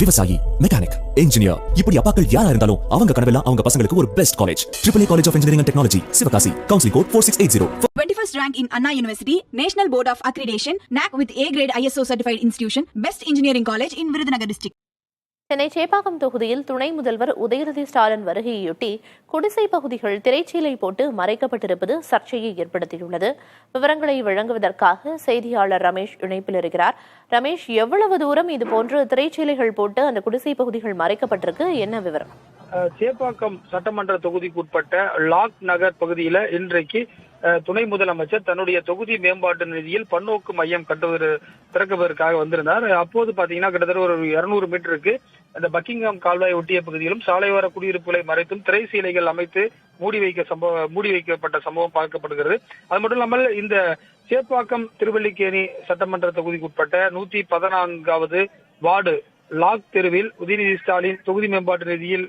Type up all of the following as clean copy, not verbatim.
விவசாயி, mechanic, engineer, இப்படி அப்பாக்கள் யாரா இருந்தாலும் அவங்க கனவெல்லாம் அவங்க பசங்களுக்கு ஒரு best college. AAA College of Engineering and Technology, Sivakasi. Counseling code 4680. 21st rank in Anna University, National Board of Accreditation, NAC with A grade ISO certified institution, Best Engineering College in Virudhunagar district. Chennai Chepauk தொகுதியில் துணை முதல்வர் உதயநிதி ஸ்டாலின் வருகையொட்டி குடிசை பகுதிகள் திரைச்சீலை போட்டு மறைக்கப்பட்டிருப்பது சர்ச்சையை ஏற்படுத்தியுள்ளது. விவரங்களை வழங்குவதற்காக செய்தியாளர் ரமேஷ் இணைப்பில் இருக்கிறார். ரமேஷ், எவ்வளவு தூரம் இதுபோன்று திரைச்சீலைகள் போட்டு அந்த குடிசை பகுதிகள் மறைக்கப்பட்டிருக்கு, என்ன விவரம்? சேப்பாக்கம் சட்டமன்ற தொகுதிக்குட்பட்ட லாக் நகர் பகுதியில இன்றைக்கு துணை முதலமைச்சர் தன்னுடைய தொகுதி மேம்பாட்டு நிதியில் பன்னோக்கு மையம் திறக்குவதற்காக வந்திருந்தார். அப்போது பாத்தீங்கன்னா கிட்டத்தட்ட ஒரு 200 மீட்டருக்கு அந்த பக்கிங்ஹாம் கால்வாய் ஒட்டிய பகுதியிலும் சாலையோர குடியிருப்புகளை மறைத்தும் திரை சீலைகள் அமைத்து மூடி வைக்கப்பட்ட சம்பவம் பார்க்கப்படுகிறது. அது மட்டும் இல்லாமல் இந்த சேப்பாக்கம் திருவல்லிக்கேணி சட்டமன்ற தொகுதிக்குட்பட்ட 114வது வார்டு லாக் தெருவில் உதயநிதி ஸ்டாலின் தொகுதி மேம்பாட்டு நிதியில்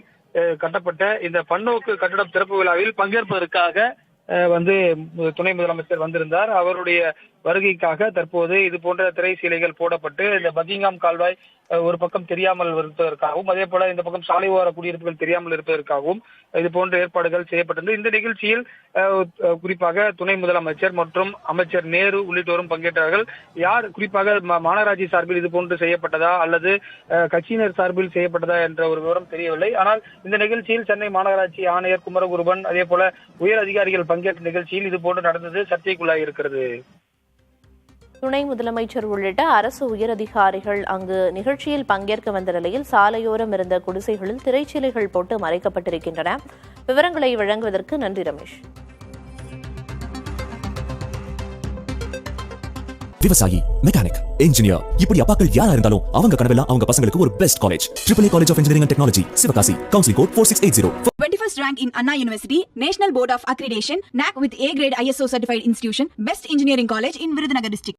கட்டப்பட்ட இந்த பன்னோக்கு கட்டடம் திறப்பு விழாவில் பங்கேற்பதற்காக துணை முதலமைச்சர் வந்திருந்தார். அவருடைய வருகைக்காக தற்போது இது போன்ற திரை சீலைகள் போடப்பட்டு இந்த பக்கிங்ஹாம் கால்வாய் ஒரு பக்கம் தெரியாமல் இருப்பதற்காகவும், அதே போல இந்த பக்கம் சாலை ஓர குடியிருப்புகள் தெரியாமல் இருப்பதற்காகவும் இது போன்ற ஏற்பாடுகள் செய்யப்பட்டது. இந்த நிகழ்ச்சியில் குறிப்பாக துணை முதலமைச்சர் மற்றும் அமைச்சர் நேரு உள்ளிட்டோரும் பங்கேற்றார்கள். யார் குறிப்பாக மாநகராட்சி சார்பில் இது போன்று செய்யப்பட்டதா அல்லது கட்சியினர் சார்பில் செய்யப்பட்டதா என்ற ஒரு விவரம் தெரியவில்லை. ஆனால் இந்த நிகழ்ச்சியில் சென்னை மாநகராட்சி ஆணையர் குமரகுருபன், அதே போல உயர் அதிகாரிகள் பங்கேற்ற நிகழ்ச்சியில் இது போன்று நடந்தது சர்ச்சைக்குள்ளாகி இருக்கிறது. துணை முதலமைச்சர் உள்ளிட்ட அரசு உயரதிகாரிகள் அங்கு நிகழ்ச்சியில் பங்கேற்க வந்த நிலையில் சாலையோரம் இருந்த குடிசைகளில் திரைச்சீலைகள் போட்டு மறைக்கப்பட்டிருக்கின்றன. விவரங்களை வழங்குவதற்கு நன்றி ரமேஷ். விவசாயி, மெக்கானிக், இன்ஜினியர், இப்படி அப்பாக்கள் யாரா இருந்தாலும் அவங்க கனவெல்லாம் அவங்க பசங்களுக்கு ஒரு best college. AAA College of Engineering and Technology, Sivakasi. Counseling code 4680. 21st rank in Anna University, National Board of Accreditation, NAC with A grade ISO certified institution, Best Engineering College in Virudhunagar district.